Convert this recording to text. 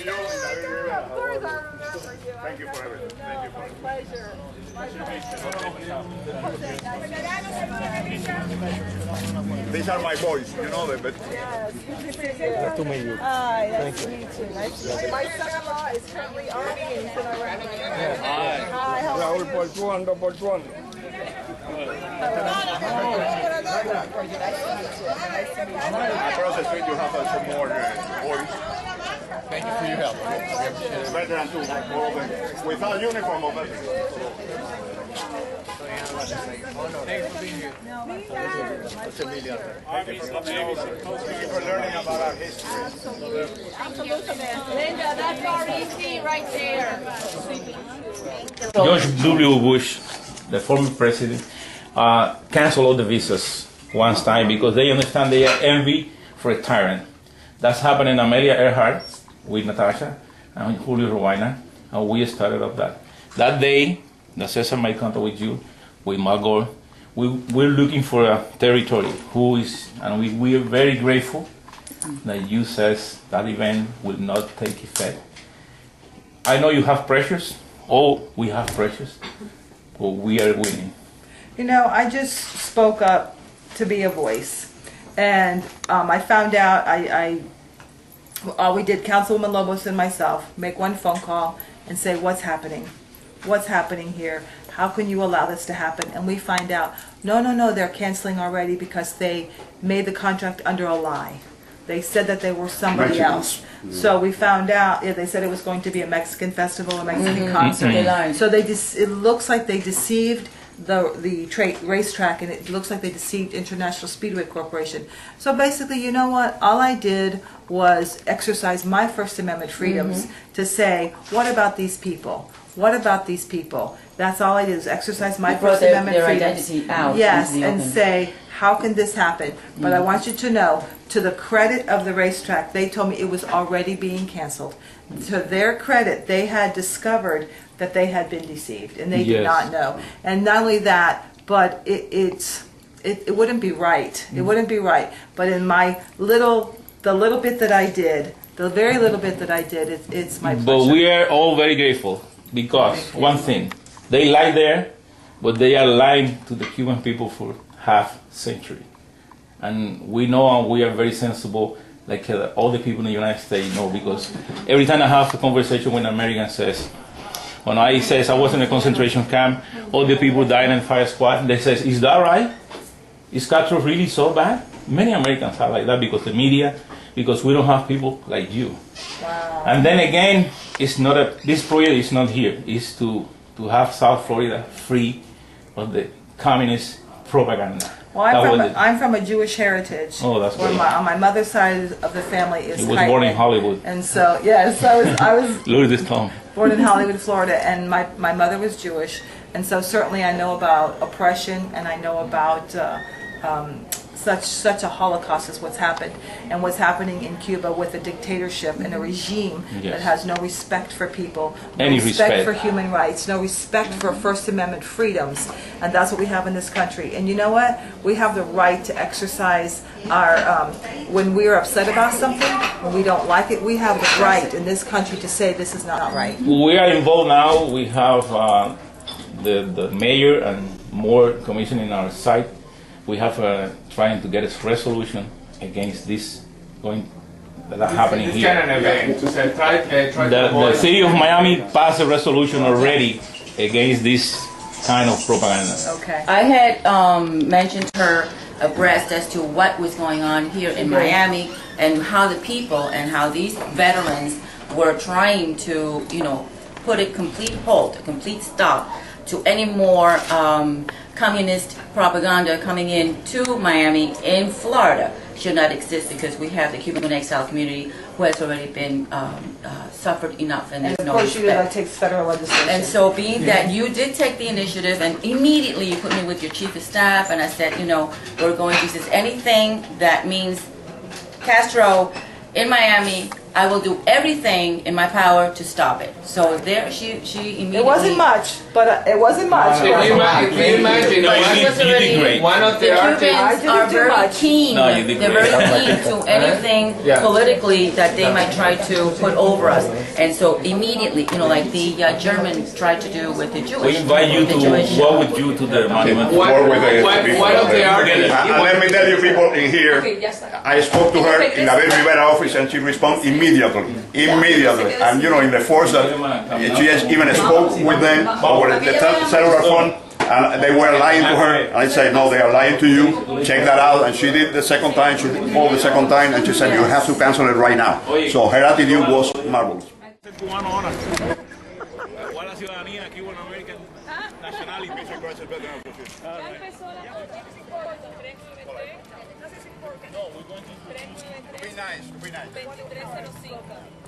course I remember you. Thank you for everything. Thank you for My pleasure. My pleasure. These are my boys, you know them, but Yes, good to see you. Nice to meet you. Hi, nice to meet you. Nice to meet you. My son-in-law is currently Army and he's in Iraq. Hi. Hi, how are you? Portuando. My brother, you have some more boys. Thank you for your help. Veteran too, all of them. Without uniform of everything. Thanks for being here. Thank you for learning about our history. Absolutely. Linda, that's our EC right there. George W. Bush, the former president, canceled all the visas once time because they understand they are envy for a tyrant. That's happened in Amelia Earhart with Natasha and Julio Rowena, and we started up that. That day, the Cesar made contact with you, with Margot. We're looking for a territory and we are very grateful that you says that event will not take effect. I know you have pressures. Oh, we have pressures, but we are winning. You know, I just spoke up to be a voice, and I found out all we did, Councilwoman Lobos and myself, make one phone call and say, what's happening? What's happening here? How can you allow this to happen? And we find out, no, they're canceling already because they made the contract under a lie. They said that they were somebody else. So we found out, they said it was going to be a Mexican festival, a Mexican concert. They lied. So it looks like they deceived the racetrack, and it looks like they deceived International Speedway Corporation. So basically, you know what? All I did was exercise my First Amendment freedoms to say, what about these people? What about these people? That's all I did, is exercise my First Amendment freedoms. Identity out. Yes, and say, how can this happen? But I want you to know, to the credit of the racetrack, they told me it was already being canceled. To their credit, they had discovered that they had been deceived, and they did not know. And not only that, but it wouldn't be right. It wouldn't be right. But in the little bit that I did, the very little bit that I did, it's my pleasure. But we are all very grateful because one thing, they lie there, but they are lying to the Cuban people for half century. And we know, and we are very sensible, like all the people in the United States know, because every time I have a conversation with an American when I says I was in a concentration camp, all the people died in fire squad, they says, is that right? Is Castro really so bad? Many Americans are like that because the media, because we don't have people like you. Wow. And then again, it's not this project is not here. It's to have South Florida free of the communist propaganda. Well, I'm from a Jewish heritage. Oh, that's great. On my mother's side of the family is. He was born in Hollywood. And so, yes, I was Look at this Tom. born in Hollywood, Florida, and my mother was Jewish, and so certainly I know about oppression, and I know about such a Holocaust as what's happened, and what's happening in Cuba with a dictatorship and a regime that has no respect for people, no respect for human rights, no respect for First Amendment freedoms, and that's what we have in this country. And you know what? We have the right to exercise our, when we're upset about something, when we don't like it, we have the right in this country to say this is not right. We are involved now. We have the mayor and more commission in our site. We have trying to get a resolution against this happening here. The city of Miami passed a resolution already against this kind of propaganda. Okay. I had mentioned her abreast as to what was going on here in Miami and how the people and how these veterans were trying to, put a complete halt, a complete stop to any more communist propaganda coming in to Miami in Florida. Should not exist because we have the Cuban exile community who has already been suffered enough, and there's no respect. And of course, that takes federal legislation. And so, being that you did take the initiative, and immediately you put me with your chief of staff, and I said, we're going to do this. Anything that means Castro in Miami, I will do everything in my power to stop it. So there, she immediately. It wasn't much, but it wasn't much. Can you imagine No, you did great. one of The the artists? Cubans are very keen. No, you did They're great. very keen to anything Yeah. politically that they might try to put over us. And so immediately, like the Germans tried to do with the Jewish. We invite you the to Jewish- go with you to the monument. One of the artists. And let me tell you people in here, I spoke to her in the Rivera office and she responded immediately. Immediately. And in the force that she has even spoke with them over the cellular phone and they were lying to her. And I said, no, they are lying to you. Check that out. And she did the second time, she called the second time and she said, you have to cancel it right now. So her attitude was marvelous. Be nice, be nice. 2305.